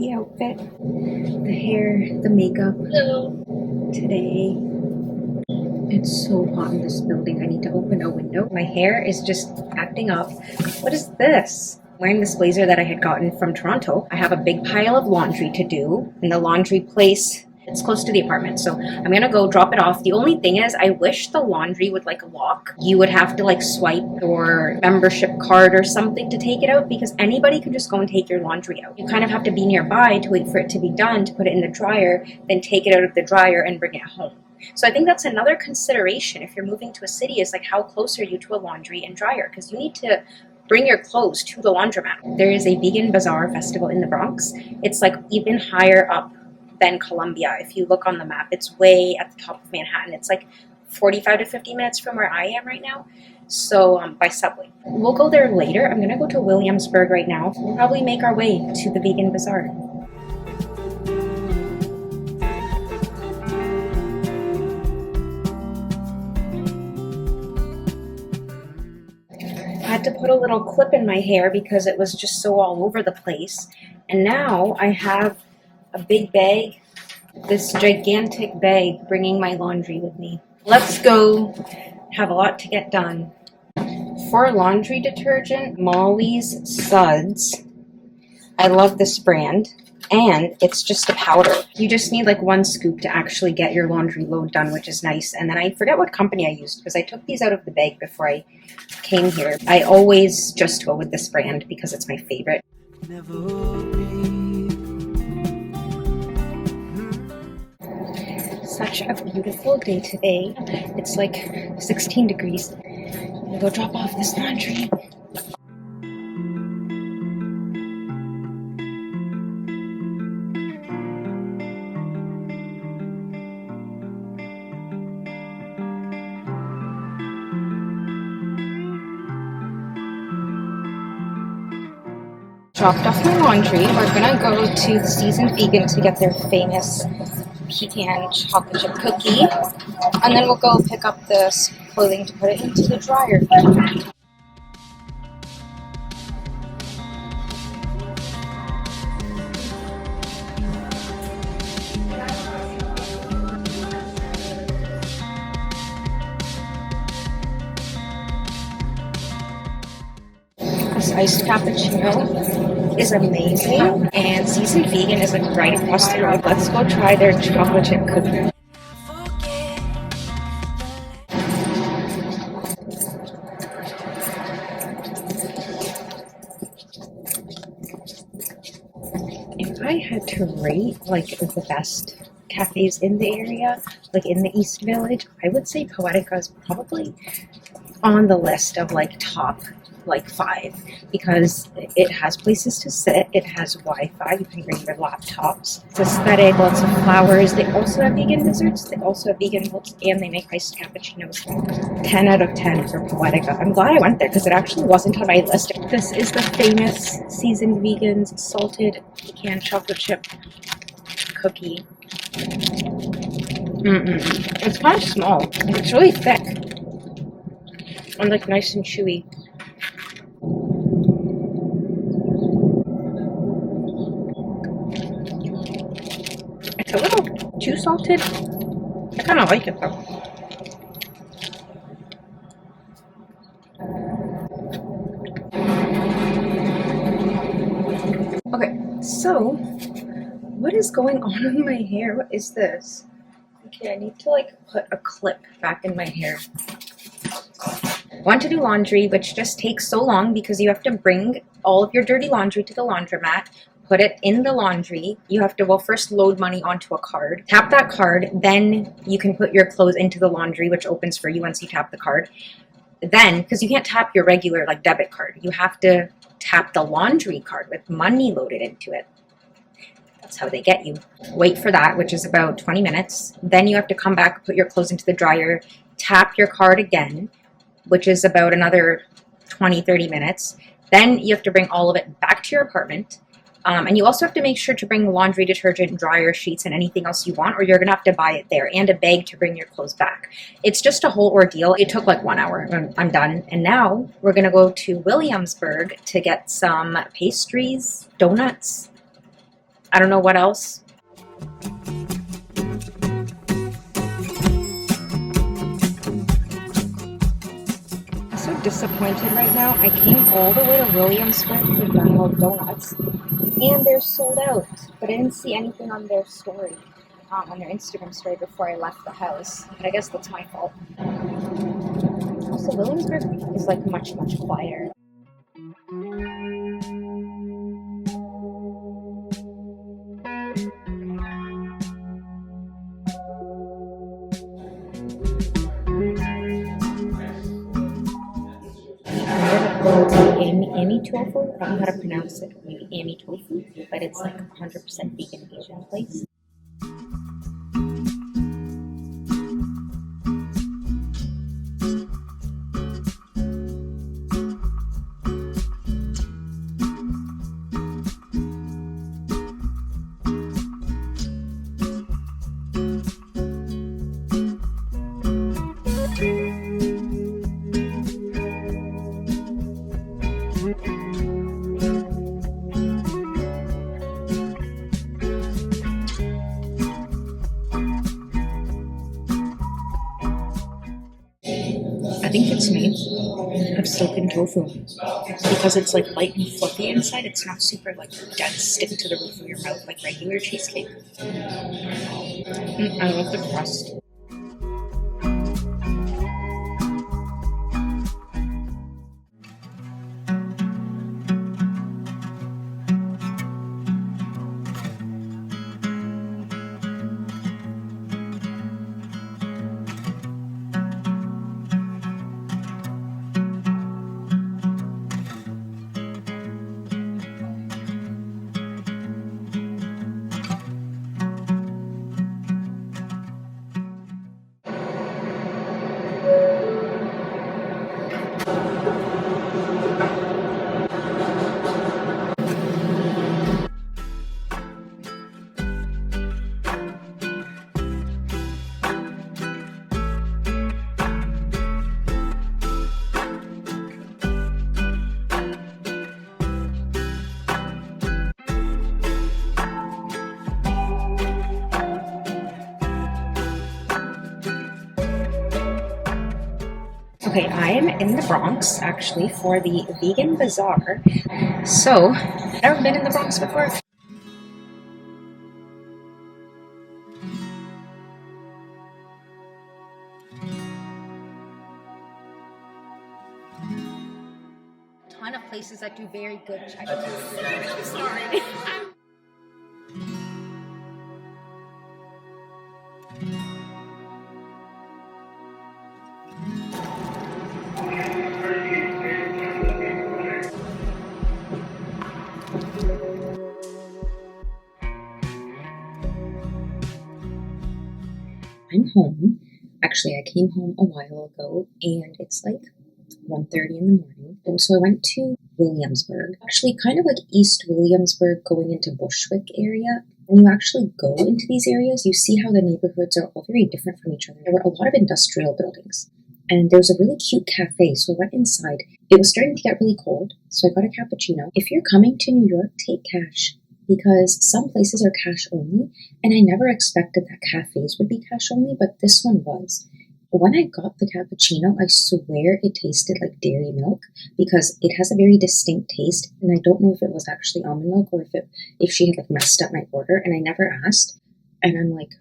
The outfit, the hair, the makeup. Hello. Today, it's so hot in this building. I need to open a window. My hair is just acting up. What is this? I'm wearing this blazer that I had gotten from Toronto. I have a big pile of laundry to do in the laundry place. It's close to the apartment, so I'm gonna go drop it off. The only thing is, I wish the laundry would like lock. You would have to like swipe your membership card or something to take it out, because anybody can just go and take your laundry out. You kind of have to be nearby to wait for it to be done, to put it in the dryer, then take it out of the dryer and bring it home. So I think that's another consideration if you're moving to a city, is like how close are you to a laundry and dryer, because you need to bring your clothes to the laundromat. There is a vegan bazaar festival in the Bronx. It's like even higher up than Columbia. If you look on the map, it's way at the top of Manhattan. It's like 45 to 50 minutes from where I am right now. So by subway. We'll go there later. I'm gonna go to Williamsburg right now. We'll probably make our way to the vegan bazaar. I had to put a little clip in my hair because it was just so all over the place. And now I have a big bag, this gigantic bag, bringing my laundry with me. Let's go. Have a lot to get done. For laundry detergent, Molly's Suds. I love this brand, and it's just a powder. You just need like 1 scoop to actually get your laundry load done, which is nice. And then I forget what company I used because I took these out of the bag before I came here. I always just go with this brand because it's my favorite. Such a beautiful day today. It's like 16 degrees. I'm gonna go drop off this laundry. Dropped off my laundry. We're gonna go to the Seasoned Vegan to get their famous pecan chocolate chip cookie, and then we'll go pick up this clothing to put it into the dryer. This iced cappuccino is amazing, and Seasoned Vegan is like right across the road. Let's go try their chocolate chip cookie. If I had to rate like the best cafes in the area, like in the East Village, I would say Poetica is probably on the list of like top like 5, because it has places to sit, it has Wi-Fi, you can bring your laptops, it's aesthetic, lots of flowers. They also have vegan desserts, they also have vegan milks, and they make iced cappuccinos. 10 out of 10 for Poetica. I'm glad I went there because it actually wasn't on my list. This is the famous Seasoned Vegan's salted pecan chocolate chip cookie. It's kind of small. It's really thick and like nice and chewy. It's a little too salted. I kind of like it though. Okay, so what is going on with my hair? What is this? Okay, I need to like put a clip back in my hair. I want to do laundry, which just takes so long because you have to bring all of your dirty laundry to the laundromat, put it in the laundry. You have to, well, first load money onto a card, tap that card, then you can put your clothes into the laundry, which opens for you once you tap the card. Then, because you can't tap your regular like debit card, you have to tap the laundry card with money loaded into it. That's how they get you. Wait for that, which is about 20 minutes. Then you have to come back, put your clothes into the dryer, tap your card again, which is about another 20-30 minutes. Then you have to bring all of it back to your apartment. And you also have to make sure to bring laundry detergent, dryer sheets, and anything else you want, or you're gonna have to buy it there, and a bag to bring your clothes back. It's just a whole ordeal. It took like 1 hour. I'm done. And now we're gonna go to Williamsburg to get some pastries, donuts, I don't know what else. I'm so disappointed right now. I came all the way to Williamsburg for Donald Donuts, and they're sold out. But I didn't see anything on their story, on their Instagram story before I left the house. But I guess that's my fault. Also, Williamsburg is like much quieter. Amy tofu. I don't know how to pronounce it. Maybe Amy tofu, but it's like 100% vegan Asian place. I think it's made of silken tofu because it's like light and fluffy inside. It's not super like dead stick to the roof of your mouth like regular cheesecake. I love the crust. Okay, I am in the Bronx actually for the vegan bazaar. So, I've never been in the Bronx before. Ton of places that do very good Chinese. Sorry. I'm home. Actually, I came home a while ago, and it's like 1:30 in the morning. And so I went to Williamsburg, actually kind of like East Williamsburg going into Bushwick area. When you actually go into these areas, you see how the neighborhoods are all very different from each other. There were a lot of industrial buildings, and there was a really cute cafe, so I went inside. It was starting to get really cold, so I got a cappuccino. If you're coming to New York, take cash, because some places are cash only, and I never expected that cafes would be cash only, but this one was. When I got the cappuccino, I swear it tasted like dairy milk because it has a very distinct taste, and I don't know if it was actually almond milk or if she had like messed up my order, and I never asked. And I'm like,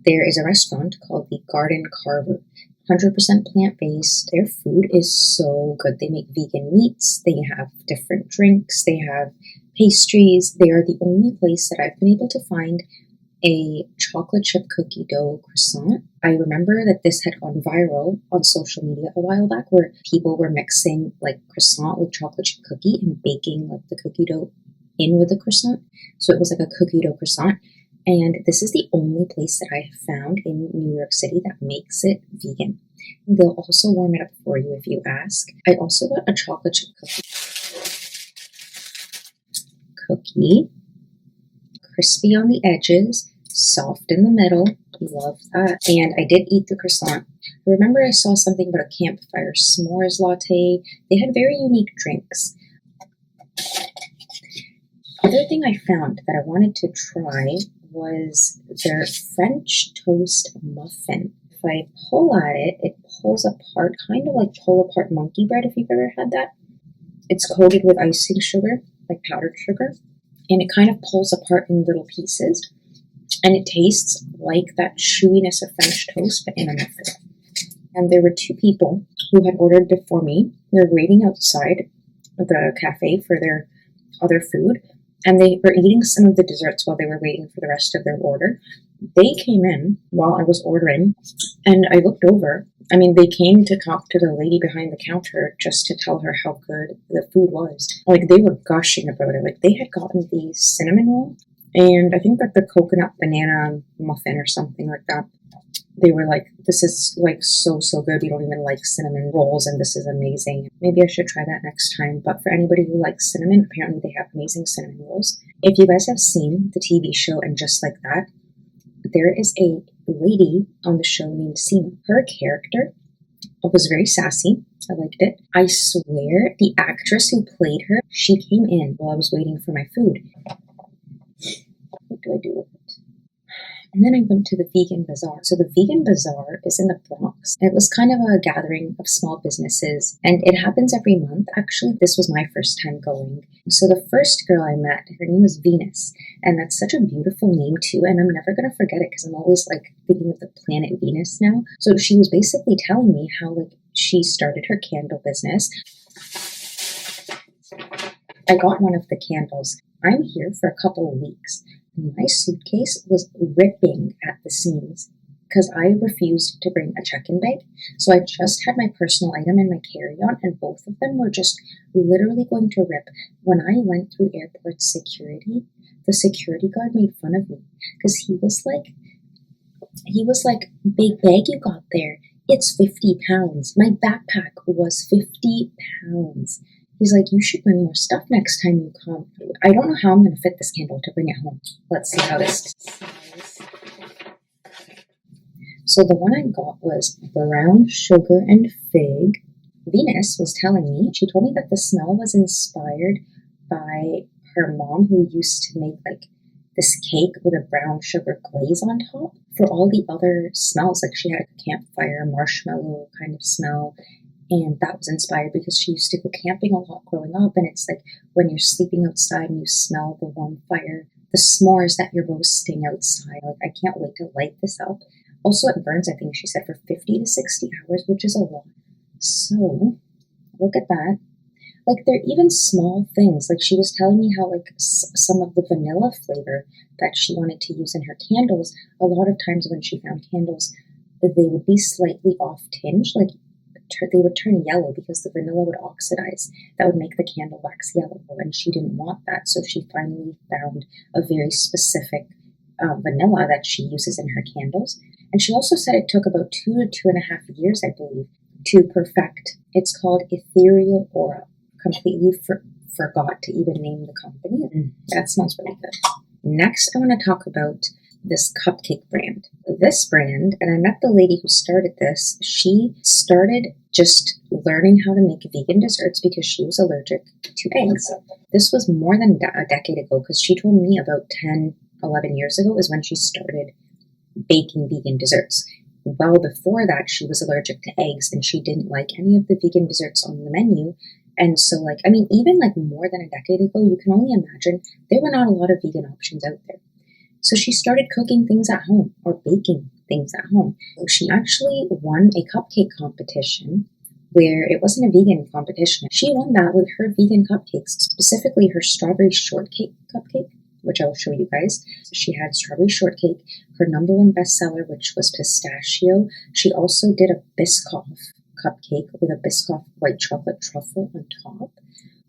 there is a restaurant called the Carver, 100% plant-based. Their food is so good. They make vegan meats, they have different drinks, they have pastries. They are the only place that I've been able to find a chocolate chip cookie dough croissant. I remember that this had gone viral on social media a while back where people were mixing like croissant with chocolate chip cookie and baking like the cookie dough in with the croissant. So it was like a cookie dough croissant. And this is the only place that I have found in New York City that makes it vegan. They'll also warm it up for you if you ask. I also got a chocolate chip cookie. Crispy on the edges, soft in the middle. Love that. And I did eat the croissant. I remember I saw something about a campfire s'mores latte. They had very unique drinks. Other thing I found that I wanted to try was their French toast muffin. If I pull at it, it pulls apart, kind of like pull apart monkey bread, if you've ever had that. It's coated with icing sugar, like powdered sugar, and it kind of pulls apart in little pieces. And it tastes like that chewiness of French toast, but in a muffin. And there were two people who had ordered before me. They were waiting outside the cafe for their other food, and they were eating some of the desserts while they were waiting for the rest of their order. They came in while I was ordering, and I looked over. I mean, they came to talk to the lady behind the counter just to tell her how good the food was. Like, they were gushing about it. Like, they had gotten the cinnamon roll, and I think that the coconut banana muffin or something like that. They were like, this is like so good. We don't even like cinnamon rolls, and this is amazing. Maybe I should try that next time. But for anybody who likes cinnamon, apparently they have amazing cinnamon rolls. If you guys have seen the TV show And Just Like That, there is a lady on the show named Seema. Her character was very sassy. I liked it. I swear the actress who played her, she came in while I was waiting for my food. What do I do with it? And then I went to the vegan bazaar. So the vegan bazaar is in the Bronx. It was kind of a gathering of small businesses, and it happens every month. Actually, this was my first time going. So the first girl I met, her name was Venus, and that's such a beautiful name too, and I'm never going to forget it because I'm always like thinking of the planet Venus now. So she was basically telling me how like she started her candle business. I got one of the candles. I'm here for a couple of weeks. My suitcase was ripping at the seams because I refused to bring a check-in bag. So I just had my personal item in my carry-on, and both of them were just literally going to rip. When I went through airport security, the security guard made fun of me because he was like, big bag you got there. It's 50 pounds. My backpack was 50 pounds. He's like, you should bring more stuff next time you come. I don't know how I'm going to fit this candle to bring it home. Let's see how this smells. So the one I got was brown sugar and fig. Venus was telling me, she told me that the smell was inspired by her mom, who used to make like this cake with a brown sugar glaze on top. For all the other smells, like she had a campfire, marshmallow kind of smell. And that was inspired because she used to go camping a lot growing up. And it's like when you're sleeping outside and you smell the warm fire, the s'mores that you're roasting outside. Like, I can't wait to light this up. Also, it burns, I think she said, for 50 to 60 hours, which is a lot. So, look at that. Like, they're even small things. Like, she was telling me how, like, some of the vanilla flavor that she wanted to use in her candles, a lot of times when she found candles, they would be slightly off tinge. Like, they would turn yellow because the vanilla would oxidize. That would make the candle wax yellow, and she didn't want that. So she finally found a very specific vanilla that she uses in her candles. And she also said it took about 2 to 2.5 years, I believe, to perfect. It's called Ethereal Aura. Completely forgot to even name the company. That smells really good. Next, I want to talk about this cupcake brand. This brand, and I met the lady who started this, she started just learning how to make vegan desserts because she was allergic to eggs. This was more than a decade ago because she told me about 10, 11 years ago is when she started baking vegan desserts. Well before that, she was allergic to eggs and she didn't like any of the vegan desserts on the menu. And so, like, I mean, even like more than a decade ago, you can only imagine there were not a lot of vegan options out there. So she started cooking things at home or baking things at home. So she actually won a cupcake competition where it wasn't a vegan competition. She won that with her vegan cupcakes, specifically her strawberry shortcake cupcake, which I will show you guys. She had strawberry shortcake, her number one bestseller, which was pistachio. She also did a Biscoff cupcake with a Biscoff white chocolate truffle on top.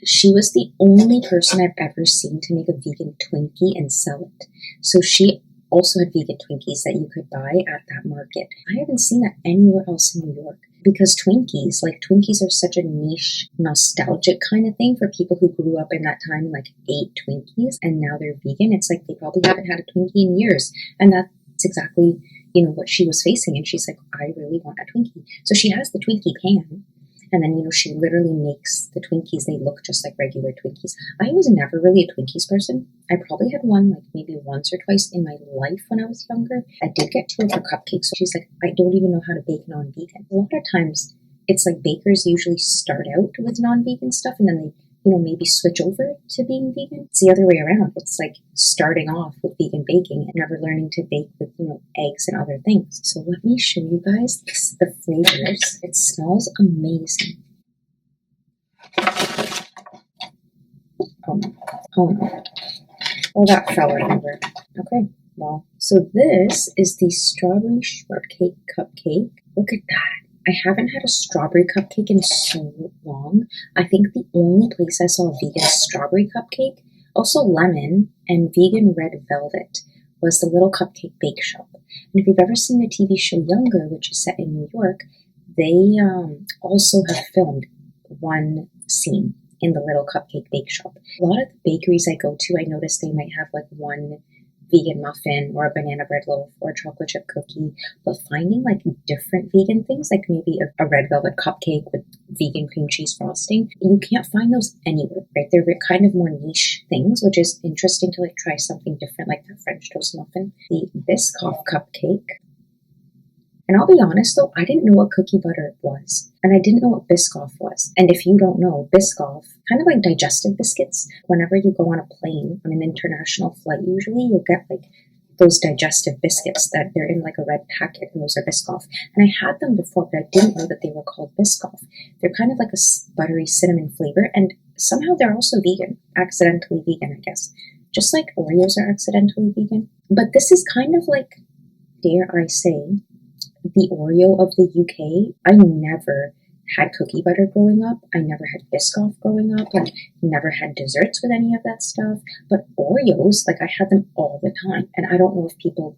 She was the only person I've ever seen to make a vegan Twinkie and sell it. So she also had vegan Twinkies that you could buy at that market. I haven't seen that anywhere else in New York because Twinkies are such a niche, nostalgic kind of thing for people who grew up in that time and like ate Twinkies and now they're vegan. It's like they probably haven't had a Twinkie in years. And that's exactly, what she was facing. And she's like, I really want a Twinkie. So she has the Twinkie pan. And then, she literally makes the Twinkies, they look just like regular Twinkies. I was never really a Twinkies person. I probably had one like maybe once or twice in my life when I was younger. I did get two of her cupcakes. So she's like, I don't even know how to bake non-vegan. A lot of times it's like bakers usually start out with non-vegan stuff and then they maybe switch over to being vegan. It's the other way around. It's like starting off with vegan baking and never learning to bake with, eggs and other things. So let me show you guys the flavors. It smells amazing. Oh no. Oh no. Oh, that fell everywhere. Okay, well, so this is the strawberry shortcake cupcake. Look at that. I haven't had a strawberry cupcake in so long. I think the only place I saw a vegan strawberry cupcake, also lemon, and vegan red velvet, was the Little Cupcake Bake Shop. And if you've ever seen the TV show Younger, which is set in New York, they also have filmed one scene in the Little Cupcake Bake Shop. A lot of the bakeries I go to, I notice they might have like one vegan muffin or a banana bread loaf or a chocolate chip cookie, but finding like different vegan things, like maybe a red velvet cupcake with vegan cream cheese frosting, you can't find those anywhere, right? They're kind of more niche things, which is interesting to like try something different, like the French toast muffin. The Biscoff cupcake. And I'll be honest though, I didn't know what cookie butter was. And I didn't know what Biscoff was. And if you don't know, Biscoff, kind of like digestive biscuits, whenever you go on a plane, on an international flight, usually you'll get like those digestive biscuits that they're in like a red packet, and those are Biscoff. And I had them before, but I didn't know that they were called Biscoff. They're kind of like a buttery cinnamon flavor, and somehow they're also vegan, accidentally vegan, I guess. Just like Oreos are accidentally vegan. But this is kind of like, dare I say, the Oreo of the UK. I never had cookie butter growing up. I never had Biscoff growing up. I never had desserts with any of that stuff. But Oreos, like I had them all the time. And I don't know if people,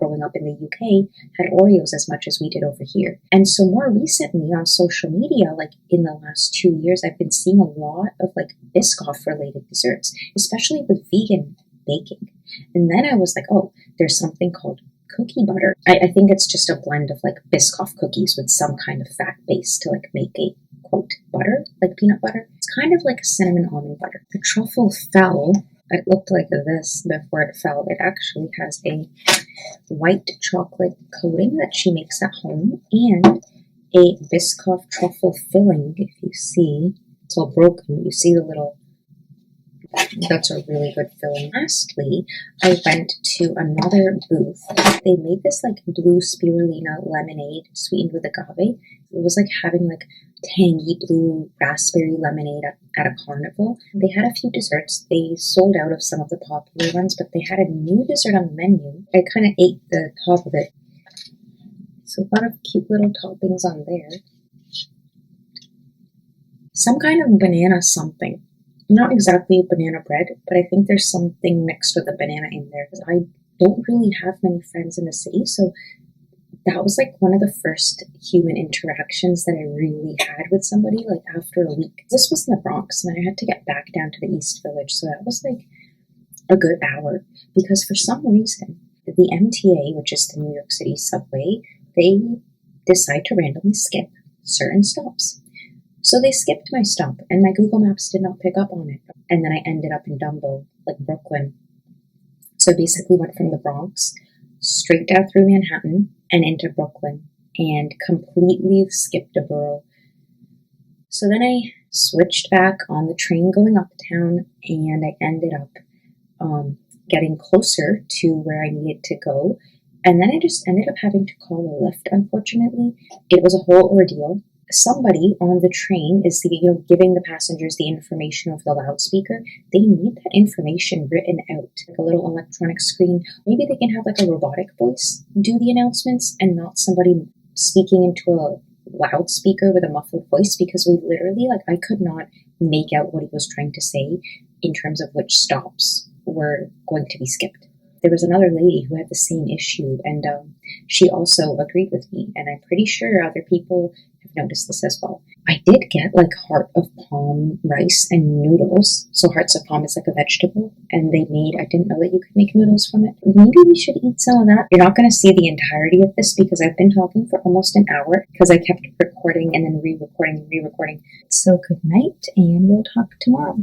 growing up in the UK had Oreos as much as we did over here. And so more recently on social media, like in the last 2 years, I've been seeing a lot of like Biscoff related desserts, especially with vegan baking. And then I was like, oh, there's something called cookie butter. I think it's just a blend of like Biscoff cookies with some kind of fat base to like make a quote butter, like peanut butter. It's kind of like a cinnamon almond butter. The truffle fell. It looked like this before it fell. It actually has a white chocolate coating that she makes at home and a Biscoff truffle filling. If you see, it's all broken. You see the little. That's a really good filling. Lastly, I went to another booth. They made this like blue spirulina lemonade sweetened with agave. It was like having like tangy blue raspberry lemonade at a carnival. They had a few desserts. They sold out of some of the popular ones, but they had a new dessert on the menu. I kind of ate the top of it. So a lot of cute little toppings on there. Some kind of banana something. Not exactly banana bread, but I think there's something mixed with the banana in there. Because I don't really have many friends in the city, so that was like one of the first human interactions that I really had with somebody, like after a week. This was in the Bronx, and I had to get back down to the East Village, so that was like a good hour. Because for some reason, the MTA, which is the New York City subway, they decide to randomly skip certain stops. So they skipped my stop, and my Google Maps did not pick up on it. And then I ended up in Dumbo, like Brooklyn. So basically went from the Bronx straight down through Manhattan and into Brooklyn and completely skipped a borough. So then I switched back on the train going uptown, and I ended up getting closer to where I needed to go. And then I just ended up having to call a Lyft, unfortunately. It was a whole ordeal. Somebody on the train is giving the passengers the information over the loudspeaker. They need that information written out, like a little electronic screen. Maybe they can have like a robotic voice do the announcements and not somebody speaking into a loudspeaker with a muffled voice, because we literally, like, I could not make out what he was trying to say in terms of which stops were going to be skipped. There was another lady who had the same issue, and she also agreed with me, and I'm pretty sure other people have noticed this as well. I did get like heart of palm rice and noodles. So hearts of palm is like a vegetable, and I didn't know that you could make noodles from it. Maybe we should eat some of that. You're not going to see the entirety of this because I've been talking for almost an hour because I kept recording and then re-recording and re-recording. So good night, and we'll talk tomorrow.